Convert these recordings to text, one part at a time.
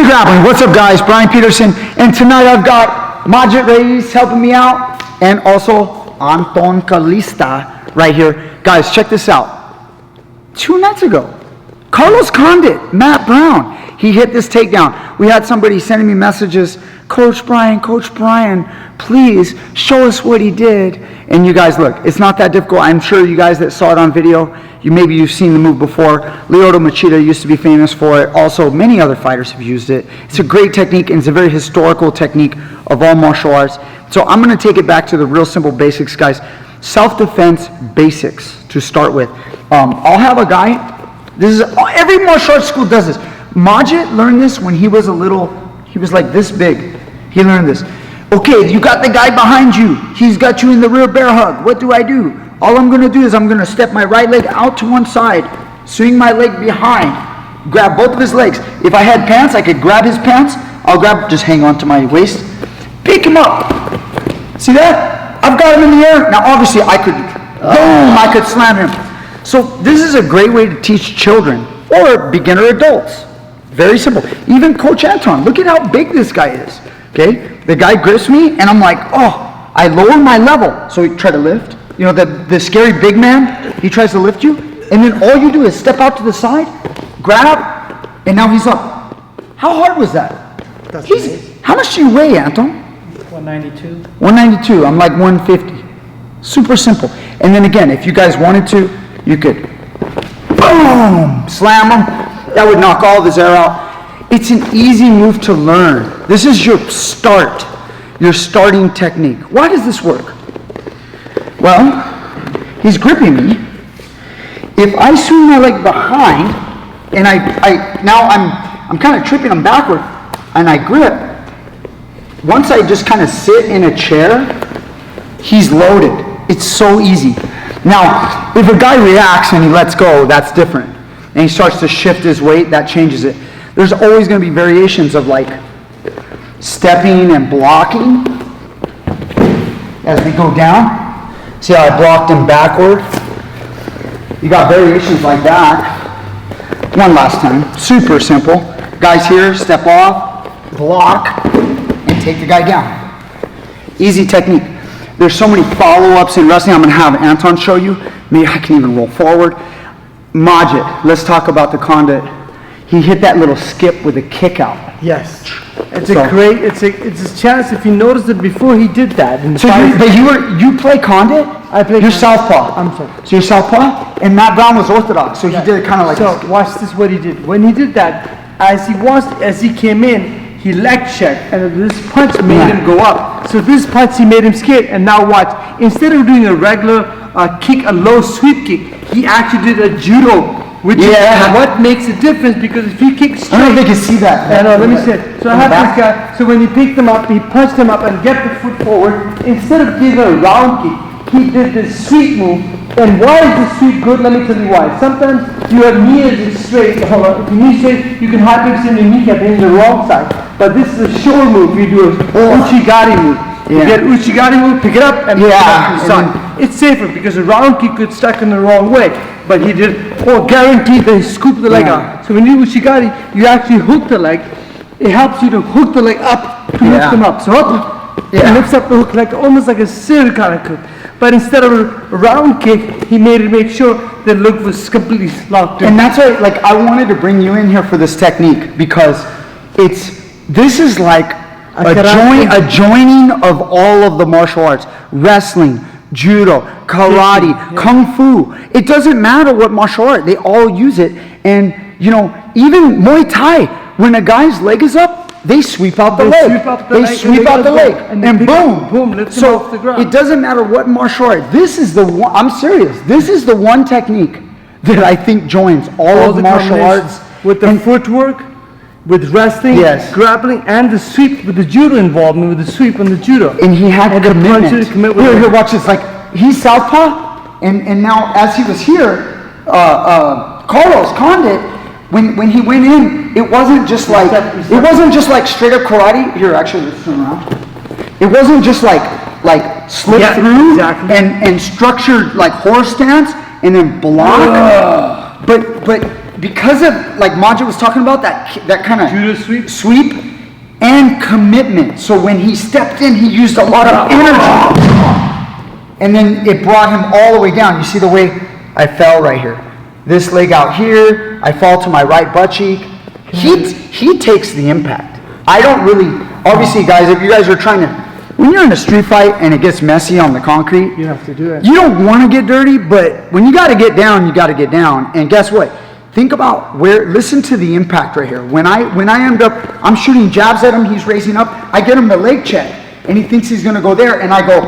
TeachMeGrappling. What's up, guys? Brian Peterson, and tonight I've got Majid Reyes helping me out, and also Anton Calista right here. Guys, check this out. 2 nights ago, Carlos Condit, Matt Brown, he hit this takedown. We had somebody sending me messages, Coach Brian, please show us what he did. And you guys, look, it's not that difficult. I'm sure you guys that saw it on video, maybe you've seen the move before. Lyoto Machida used to be famous for it. Also, many other fighters have used it. It's a great technique, and it's a very historical technique of all martial arts. So I'm going to take it back to the real simple basics, guys. Self-defense basics to start with. I'll have a guy, every martial arts school does this. Majid learned this when he was he was like this big. He learned this. Okay, you got the guy behind you. He's got you in the rear bear hug. What do? All I'm going to do is I'm going to step my right leg out to one side, swing my leg behind, grab both of his legs. If I had pants, I could grab his pants. Just hang on to my waist, pick him up. See that? I've got him in the air. Now, obviously, I could slam him. So this is a great way to teach children or beginner adults. Very simple. Even Coach Anton, look at how big this guy is. Okay? The guy grips me, and I'm like, oh, I lower my level. So he try to lift. You know, the scary big man, he tries to lift you, and then all you do is step out to the side, grab, and now he's up. How hard was that? How much do you weigh, Anton? 192. 192. I'm like 150. Super simple. And then again, if you guys wanted to, you could boom, slam him. That would knock all of his air out. It's an easy move to learn. This is your starting technique. Why does this work? Well, he's gripping me. If I swing my leg behind, and I'm kind of tripping him backward, and I grip, once I just kind of sit in a chair, he's loaded. It's so easy. Now, if a guy reacts and he lets go, that's different. And he starts to shift his weight, that changes it. There's always going to be variations of like stepping and blocking as we go down. See how I blocked him backward? You got variations like that. One last time. Super simple. Guys here, step off, block, and take the guy down. Easy technique. There's so many follow-ups in wrestling. I'm going to have Anton show you. Maybe I can even roll forward. Majid, let's talk about the Condit. He hit that little skip with a kick out. Yes. It's a chance if you noticed it before he did that. You play Condit? I play. You're southpaw. I'm sorry. So you're southpaw, and Matt Brown was orthodox, so he did it kind of like this. So watch this, what he did. When he did that, as he came in, he leg checked, and this punch made him go up. So this punch, he made him scared, and now watch. Instead of doing a regular kick, a low sweep kick, he actually did a judo. Which is what makes a difference, because if he kicks straight... I don't know if they can see that. I know, let me see it. So I have this guy, so when he picked him up, he punched him up and get the foot forward. Instead of giving a round kick, he did this sweep move. And why is this sweep good? Let me tell you why. Sometimes you have knees straight. Hold on. If your knee straight, you can hyperextend your kneecap in the wrong side. But this is a short move. You do a uchigari move. You get uchigari move, pick it up, and pick it up to the side. It's safer because a round kick gets stuck in the wrong way. But he did, guaranteed that he scooped the leg out. So when you do uchigari, you actually hook the leg. It helps you to hook the leg up to lift them up. So up, it lifts up the hook leg, almost like a sailor kind of kick. But instead of a round kick, he made it make sure the leg was completely locked in. And that's why, I wanted to bring you in here for this technique, because this is like a joining of all of the martial arts. Wrestling, judo, karate, kung fu. It doesn't matter what martial art. They all use it. And, even Muay Thai, when a guy's leg is up, they sweep out the leg. They sweep out the leg. And boom. Lift him off the ground. It doesn't matter what martial art. This is the one, I'm serious. This is the one technique that I think joins all of the martial arts. With the footwork, with wrestling, grappling, and the sweep, with the judo involvement, with the sweep and the judo. And he had commitment. Here, watch this. He's southpaw, and now as he was here, Carlos Condit, when he went in, it wasn't just like straight up karate. Here, actually, let's turn around. It wasn't just like slip through and structured like horse stance and then block. But because of, like Majid was talking about, that kind of Judo sweep and commitment. So when he stepped in, he used a lot of energy. And then it brought him all the way down. You see the way I fell right here. This leg out here, I fall to my right butt cheek. He takes the impact. I don't really, obviously guys, if you guys are trying to, when you're in a street fight and it gets messy on the concrete, you have to do it. You don't want to get dirty, but when you got to get down, you got to get down. And guess what? Think about listen to the impact right here. When I end up, I'm shooting jabs at him, he's raising up, I get him the leg check, and he thinks he's going to go there, and I go,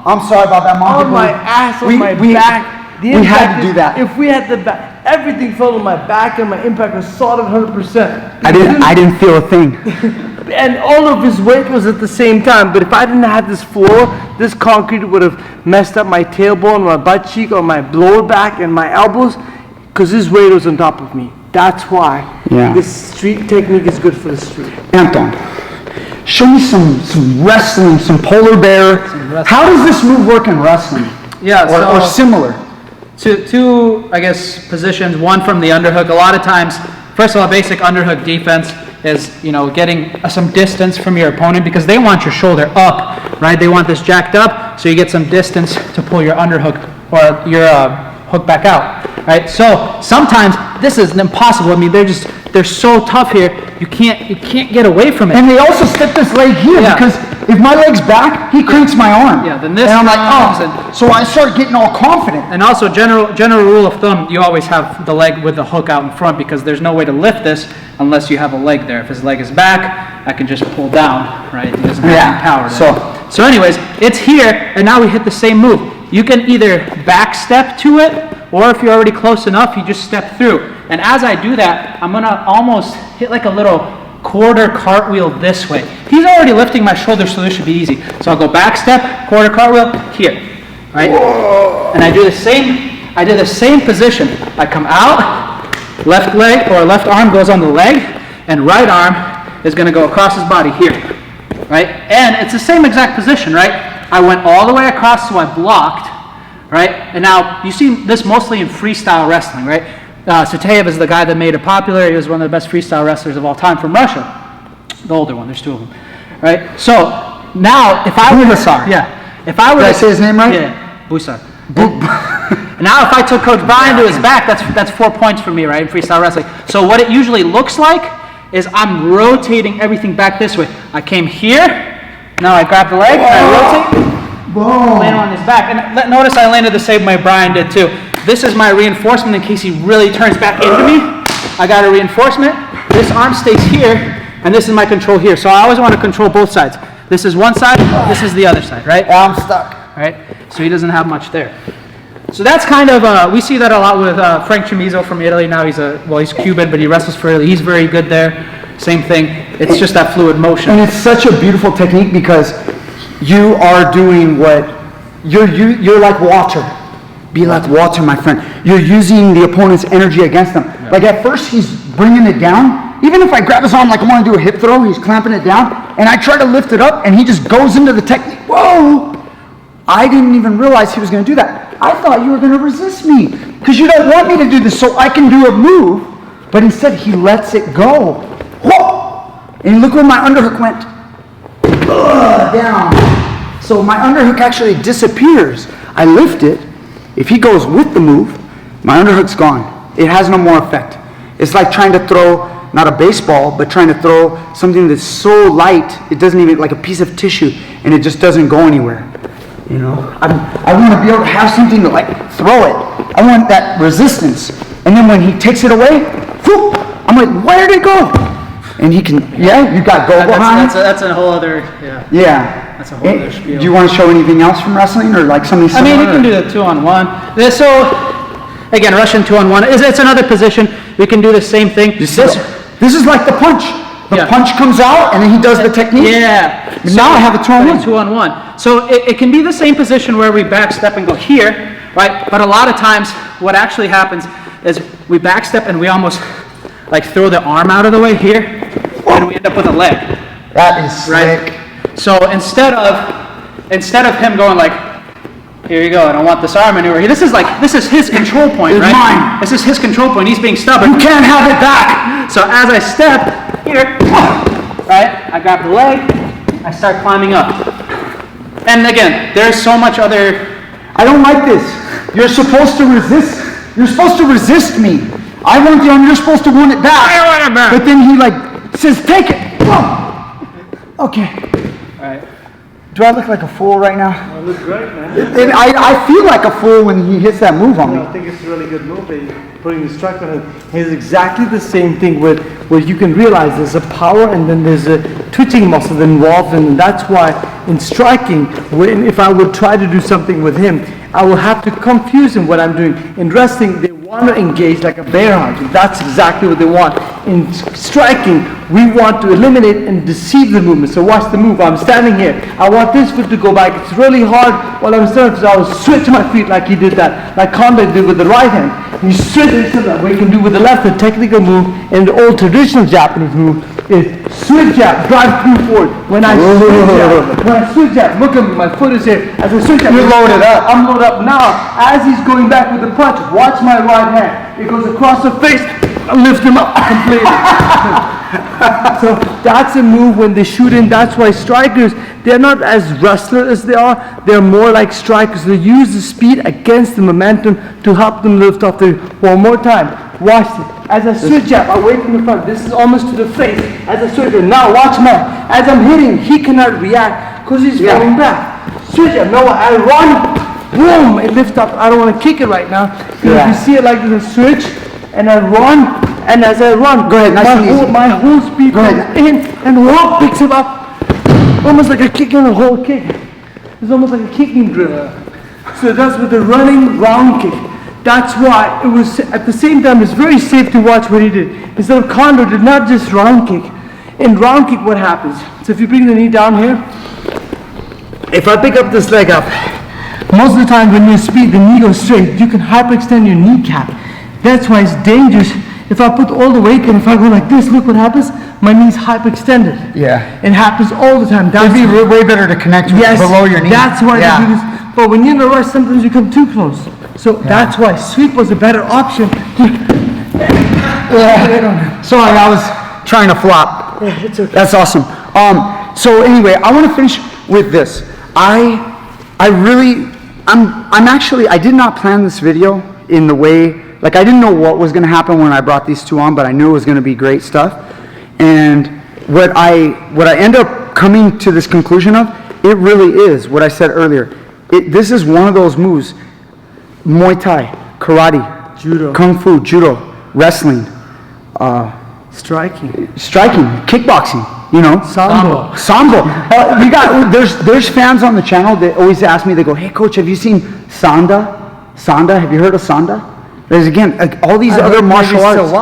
I'm sorry about that, Mom. On my ass, on my back. We had to do that. If we had the back, everything fell on my back, and my impact was solid 100%. I didn't feel a thing. And all of his weight was at the same time. But if I didn't have this floor, this concrete would have messed up my tailbone, my butt cheek, or my lower back and my elbows, because his weight was on top of me. That's why this street technique is good for the street. Anton, show me some wrestling, some polar bear. How does this move work in wrestling? Yeah, or similar. Two, I guess, positions. One from the underhook. A lot of times, first of all, basic underhook defense is, getting some distance from your opponent because they want your shoulder up, right? They want this jacked up, so you get some distance to pull your underhook or your hook back out, right? So sometimes this is impossible. I mean, they're so tough here. You can't get away from it. And they also step this leg here because if my leg's back, he cranks my arm. Yeah, then this. And I'm like, so I start getting all confident. And also, general rule of thumb, you always have the leg with the hook out in front because there's no way to lift this unless you have a leg there. If his leg is back, I can just pull down, right? He doesn't have any power there. So anyways, it's here, and now we hit the same move. You can either back step to it, or if you're already close enough, you just step through. And as I do that, I'm gonna almost hit like a little quarter cartwheel this way. He's already lifting my shoulder, so this should be easy. So I'll go back step, quarter cartwheel, here, right? Whoa. And I do the same position. I come out, left leg or left arm goes on the leg, and right arm is gonna go across his body here, right? And it's the same exact position, right? I went all the way across, so I blocked, right? And now you see this mostly in freestyle wrestling, right? Sateyev is the guy that made it popular. He was one of the best freestyle wrestlers of all time from Russia. The older one, there's two of them, right? So now, if I were to, if I were Did I say his name right? Yeah, Busar. Now, if I took Coach Brian to his back, that's 4 points for me, right, in freestyle wrestling. So what it usually looks like is I'm rotating everything back this way. I came here, now I grab the leg, and I rotate, land on his back. And notice I landed the same way Brian did too. This is my reinforcement in case he really turns back into me. I got a reinforcement. This arm stays here, and this is my control here. So I always want to control both sides. This is one side, this is the other side, right? I'm stuck. Right? So he doesn't have much there. So that's kind of, we see that a lot with Frank Chimizo from Italy. Now he's Cuban, but he wrestles for Italy. He's very good there. Same thing. It's just that fluid motion. And it's such a beautiful technique because you are doing what, you're like water. Be like water, my friend. You're using the opponent's energy against them. Yeah. Like at first he's bringing it down. Even if I grab his arm like I want to do a hip throw, he's clamping it down. And I try to lift it up and he just goes into the technique. Whoa! I didn't even realize he was going to do that. I thought you were going to resist me because you don't want me to do this so I can do a move. But instead he lets it go. Whoa! And look where my underhook went. Down. So my underhook actually disappears. I lift it. If he goes with the move, my underhook's gone. It has no more effect. It's like trying to throw, not a baseball, but trying to throw something that's so light, it doesn't even, like a piece of tissue, and it just doesn't go anywhere. You know, I want to be able to have something to like throw it. I want that resistance. And then when he takes it away, whoop, I'm like, where did it go? And he can, you got go behind. That's a whole other, That's a whole other spiel. Do you want to show anything else from wrestling or like something similar? I mean, you can do the 2-on-1. So, again, Russian 2-on-1. It's another position. We can do the same thing. This is like the punch. The punch comes out and then he does the technique. Yeah. So now I have a 2-on-1. 2-on-1. So it can be the same position where we back step and go here, right? But a lot of times what actually happens is we back step and we almost like throw the arm out of the way here and we end up with a leg. That is slick. Right? So instead of him going like Here you go. I don't want this arm anywhere. This is his control point, It's right? mine. This is his control point. He's being stubborn. You can't have it back. So as I step here, right, I grab the leg, I start climbing up. And again, there's so much other. I don't like this. You're supposed to resist. You're supposed to resist me. I want the arm. You're supposed to want it back. I want it back. But then he like says, "Take it." Whoa. Okay. All right. Do I look like a fool right now? You look great, man. And I feel like a fool when he hits that move on me. I think it's a really good move that you're putting the strike on him. It's exactly the same thing where you can realize there's a power and then there's a twitching muscle involved, and that's why in striking, if I would try to do something with him, I will have to confuse him what I'm doing. In wrestling, they want to engage like a bear hunt. That's exactly what they want. In striking, we want to eliminate and deceive the movement. So watch the move. I'm standing here. I want this foot to go back. It's really hard while I'm standing, so I will switch my feet like he did that, like Condit did with the right hand. And you switch it so that we can do with the left. The technical move and the old traditional Japanese move is switch jab, drive through forward. When I switch jab, look at me, my foot is here. As I switch jab, You're loaded up. I'm loaded up now. As he's going back with the punch, watch my right hand. It goes across the face. I lift him up completely. So that's a move when they shoot in. That's why strikers, they're not as wrestlers as they are. They're more like strikers. They use the speed against the momentum to help them lift off the. One more time. Watch it. As I switch jab, I wait from the front. This is almost to the face. As I switch jab, now watch my. As I'm hitting, he cannot react because he's falling back. Switch jab. Now I run. Boom! It lifts up. I don't want to kick it right now. If you see it like this, I switch and I run. And as I run, Go ahead, nice and easy. my whole speed Go goes ahead. in and whoop, picks him up. Almost like a kick and a whole kick. It's almost like a kicking drill. So that's with the running round kick. That's why it was, at the same time, it's very safe to watch what he did. Instead of Condit did not just round kick. In round kick, what happens? So if you bring the knee down here, if I pick up this leg up, most of the time when you speed, the knee goes straight. You can hyperextend your kneecap. That's why it's dangerous. If I put all the weight and if I go like this, look what happens. My knee's hyperextended. Yeah. It happens all the time. It'd be way better to connect with below your knee. That's why they do this. But when you're in a rush, sometimes you come too close. So that's why sweep was a better option. Sorry, I was trying to flop. Yeah, it's okay. That's awesome. So anyway, I want to finish with this. I did not plan this video in the way, like I didn't know what was going to happen when I brought these two on, but I knew it was going to be great stuff. And what I end up coming to this conclusion of, it really is what I said earlier. This is one of those moves: Muay Thai, karate, Judo, kung fu, judo, wrestling, striking, kickboxing. You know, sambo. We got there's fans on the channel that always ask me. They go, "Hey, coach, have you seen Sanda? Have you heard of Sanda?" There's again like all these other martial arts.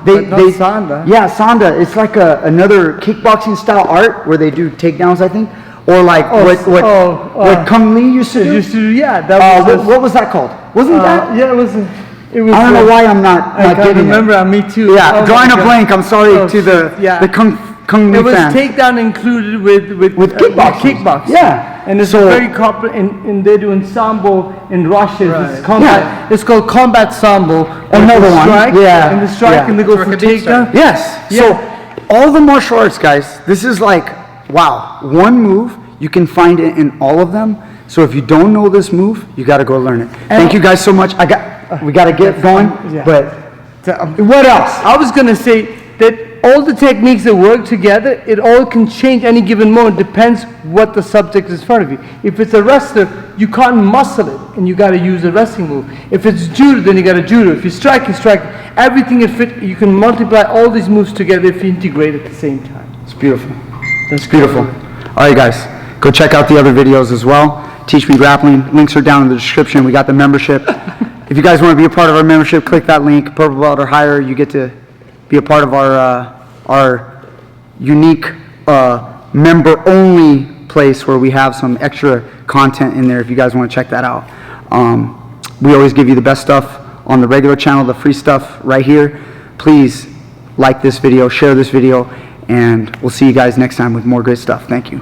But not Sanda. Yeah, Sanda. It's like another kickboxing style art where they do takedowns, I think, or like what Kung Lee used to do. Yeah, that was. What was that called? Wasn't that? Yeah, it was. I don't know why I'm not I can't getting remember. it. Me too. Yeah, Oh drawing my a God. blank. I'm sorry to the Kung Lee It was fans. takedown included with kickboxing. kickboxing. Yeah. And it's So- very common, and they're doing sambo in Russia. It's Yeah. combat. It's called combat sambo. Another one. Strike, Yeah. And the strike, Yeah. and they go That's for where Condit takedown. started. Yes. So all the martial arts, guys, this is like, wow, one move, you can find it in all of them. So if you don't know this move, you got to go learn it. Thank you guys so much. We got to get going, Yeah. but what else? I was gonna say that all the techniques that work together, it all can change any given moment. Depends what the subject is in front of you. If it's a wrestler, you can't muscle it, and you got to use a wrestling move. If it's judo, then you got to judo. If you strike, everything is fit. You can multiply all these moves together if you integrate at the same time. It's beautiful. That's beautiful. All right, guys, go check out the other videos as well. Teach Me Grappling. Links are down in the description. We got the membership. If you guys want to be a part of our membership, click that link. Purple belt or higher, you get to be a part of our unique member-only place where we have some extra content in there. If you guys want to check that out, we always give you the best stuff on the regular channel, the free stuff right here. Please like this video, share this video, and we'll see you guys next time with more great stuff. Thank you.